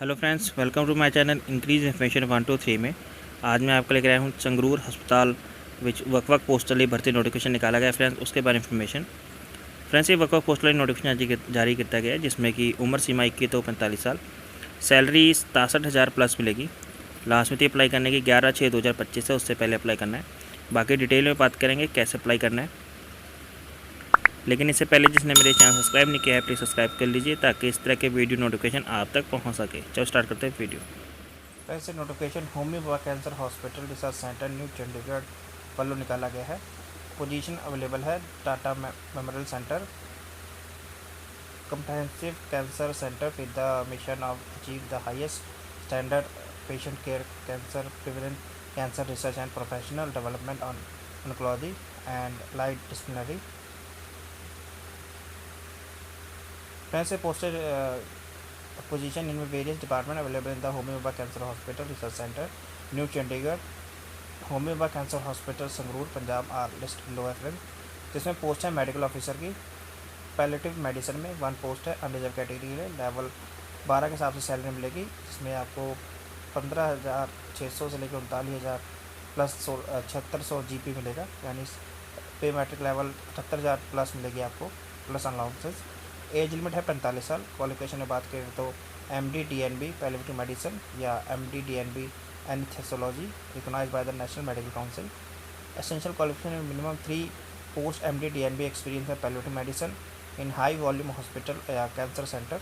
Hello friends, welcome to my channel increase information 123 में। आज मैं आपको लेकर आया हूँ संगरूर अस्पताल विच वक पोस्टली भर्ती नोटिफिकेशन निकाला गया फ्रेंड्स, उसके बारे में इन्फॉर्मेशन। फ्रेंड्स, ये वक पोस्टली नोटिफिकेशन जारी किया गया है, जिसमें कि उम्र सीमा 21 तो 45 साल, सैलरी 67,000 प्लस मिलेगी। लास्ट में थी अप्लाई करने की 11/6/2025 है, उससे पहले अप्लाई करना है। बाकी डिटेल में बात करेंगे कैसे अप्लाई करना है, लेकिन इससे पहले जिसने मेरे चैनल सब्सक्राइब नहीं किया है प्लीज़ सब्सक्राइब कर लीजिए ताकि इस तरह के वीडियो नोटिफिकेशन आप तक पहुंच सके। चलो स्टार्ट करते हैं वीडियो। वैसे notification Homi Bhabha cancer hospital research centre new Chandigarh पल्लू निकाला गया है। पोजीशन अवेलेबल है Tata memorial centre, comprehensive cancer center with the mission of achieve the highest standard patient care, cancer prevalent, cancer research and professional development on oncology and light disciplinary. Fancy posted position in various department available in the Homi Bhabha Cancer Hospital Research Center, New Chandigarh, Homi Bhabha cancer hospital Sangrur Punjab are list लो है friend. जिसमें post है medical officer की, palliative medicine में 1 post है unreserved category में, level 12 के हिसाब से सैलरी मिलेगी, जिसमें आपको 15,600 से लेकर 39,000 प्लस 7600 GP मिलेगा, यानी पे मैट्रिक लेवल 78,000 प्लस मिलेगी आपको, प्लस अलाउंसेस। एज लिमिट है 45 साल। क्वालिफिकेशन में बात करें तो MD DNB पैलेटिव मेडिसिन या MD DNB anaesthesiology recognise by the national medical council. Essential qualification में minimum 3 post MD DNB experience है palliative medicine in high volume hospital या कैंसर सेंटर।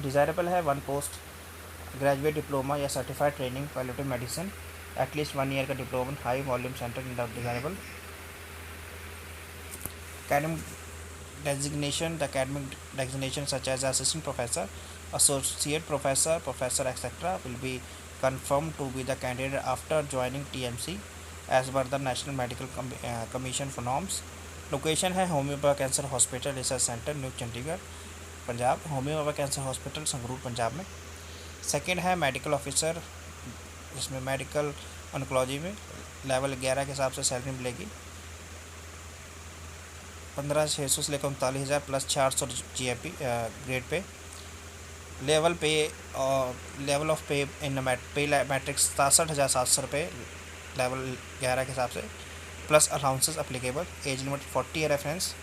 डिज़ायरेबल है 1 पोस्ट ग्रेजुएट डिप्लोमा या certified training palliative medicine, at least 1 year का diploma in high volume centre in the desirable. academic designation, the academic designation such as assistant professor, associate professor, professor etc. will be confirmed to be the candidate after joining TMC as per the National Medical Commission for norms. Location है Homi Bhabha cancer hospital research centre new Chandigarh Punjab, Homi Bhabha cancer hospital Sangrur Punjab में। Second है medical officer, जिसमें medical oncology में level 11 के हिसाब से salary मिलेगी, 15,600 से लेकर 39,000 plus 400 GP grade pay. Level of पे इन पे मैट्रिक्स 67,700 रुपये लेवल 11 के हिसाब से, plus allowances applicable. Age limit 40 है रेफरेंस।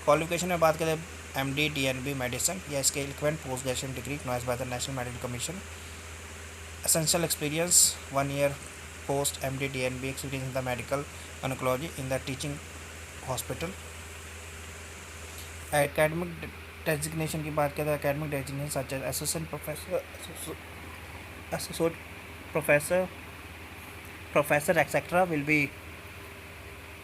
क्वालिफिकेशन में बात करें MD DNB मेडिसिन या इसके equivalent post graduation degree recognise by the national medical Commission. Essential experience 1 year post MD DNB experience in the medical oncology in the teaching hospital. Academic designation की बात करें तो academic designation such as assistant professor, associate professor, professor etcetera will be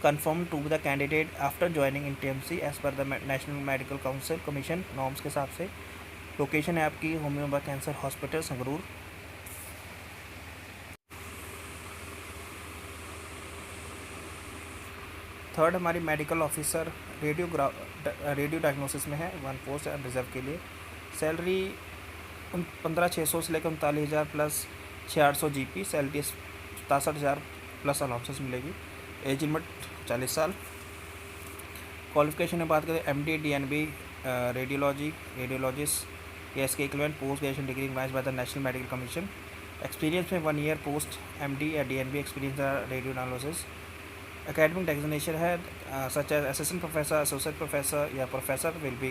confirmed to the candidate after joining in TMC as per the National Medical Council Commission norms के हिसाब से। Location है आपकी Homi Bhabha cancer hospital Sangrur. Third हमारी medical officer radio diagnosis में है, 1 post है reserve के लिए। सैलरी 15,600 से लेकर 39,000 plus 600 GP, salary 67,000 plus allowances मिलेगी। एज लिमिट 40 साल। क्वालिफिकेशन में बात करें MD DNB रेडियोलॉजिस्ट या इसके equivalent post graduation degree recognised by the national medical commission. Experience में 1 ईयर पोस्ट MD या DNB experience radio analysis. Academic designation है such as assistant professor, associate professor या प्रोफेसर विल बी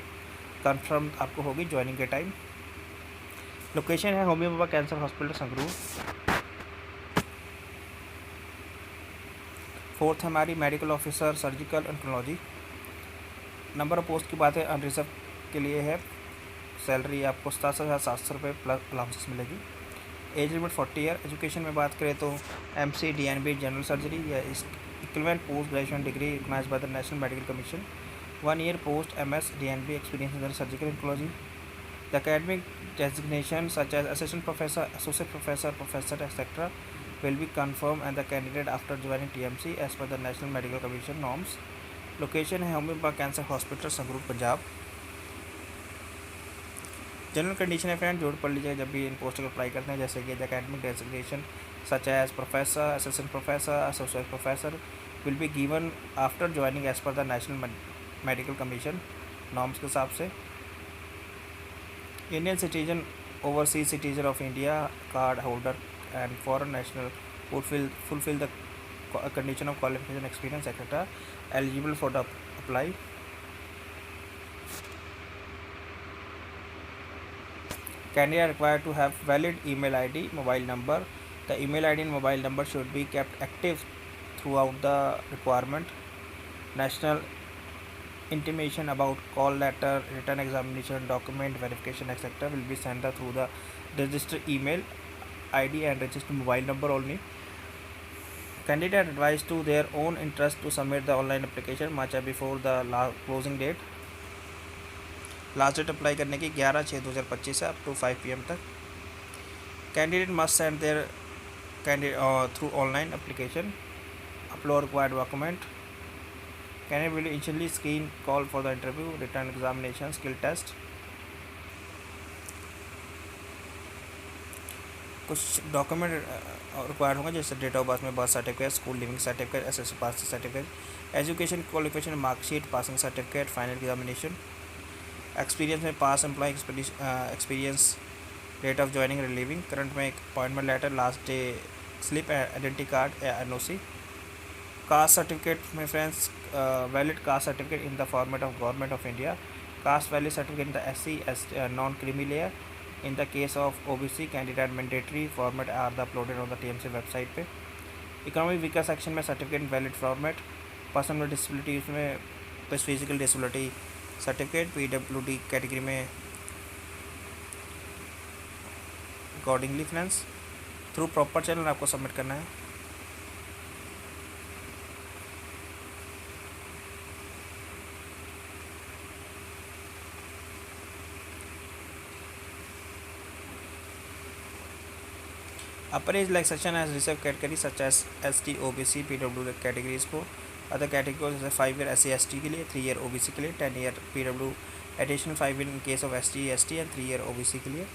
कन्फर्म आपको होगी joining के time. Location है Homi Bhabha cancer hospital Sangrur. Fourth हमारी medical officer surgical oncology. Number of post की बात है अनरिजर्व के लिए है। सैलरी आपको 67,700 रुपये प्लस अलाउंसेस मिलेगी। Age limit 40 year. एजुकेशन में बात करें तो MC DNB जनरल सर्जरी या इस equivalent post graduation degree recognised by the national medical Commission. 1 year post MS DNB experience in surgical oncology. The academic designation such as assistant professor, associate professor, professor etc. will be confirmed and the candidate after joining TMC as per the National Medical Commission norms. Location है Homi Bhabha cancer hospital Sangrur Punjab. General condition है friend, जोड़ पढ़ लीजिए जब भी इन post को apply करते हैं, जैसे कि the academic designation such as professor, assistant professor, associate professor will be given after joining as per the National Medical Commission norms के हिसाब से। Indian citizen overseas citizen of India, card holder, and foreign national fulfill the condition of qualification, experience, etc. eligible for the apply. Candidate required to have valid email ID, mobile number. The email ID and mobile number should be kept active throughout the requirement. National intimation about call letter, written examination, document verification, etc. will be sent through the registered email ID and registered mobile number only. Candidate advised to their own interest to submit the online application much before the closing date. Last date apply करने की 11/6/2025 है up to 5 PM तक. Candidate must send their candidate through online application, upload required document. Candidate will initially screen call for the interview, written examination, skill test. कुछ document required होंगे जैसे date of birth में birth certificate, school leaving certificate, SSC pass certificate, education qualification marksheet, passing certificate, final examination. Experience में past employ experience, date of joining relieving, current में एक appointment letter, last day slip, identity card या NOC. Caste certificate में friends, valid caste certificate in the format of government of India. Caste valid certificate in the SC non creamy layer. In the case of OBC candidate mandatory format are the uploaded on the TMC website पे. Economic weaker section में certificate valid format. Person with disability में physical disability certificate. PWD category में accordingly friends through proper channel आपको submit करना है. Upper age like section age reserve category such as ST OBC PWD categories को. Other category जैसे 5 year SC ST के लिए, 3 year OBC के लिए, 10 year PW additional 5 in case of ST ST and 3 year OBC के लिए.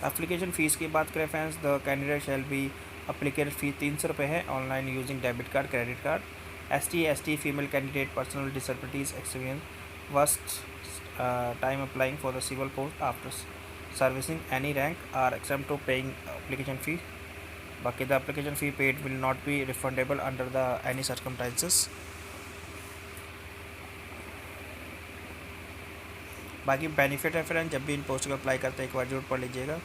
Application fees की बात करें friends, the candidate shall be application fees 300 रुपये है online using debit card, credit card. ST ST female candidate personal disabilities experience first time applying for the civil post after servicing any rank are exempt to paying application fee. बाकी the application fee paid will not be refundable under the any circumstances. बाकी benefit है friend, जब भी इन post को apply करते हैं एक बार जरूर पढ़ लीजिएगा.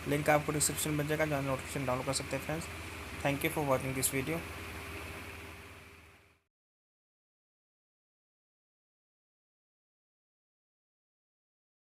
लिंक आपको डिस्क्रिप्शन में मिल जाएगा जहाँ नोटिफिकेशन डाउनलोड कर सकते हैं friends. Thank you for watching this video.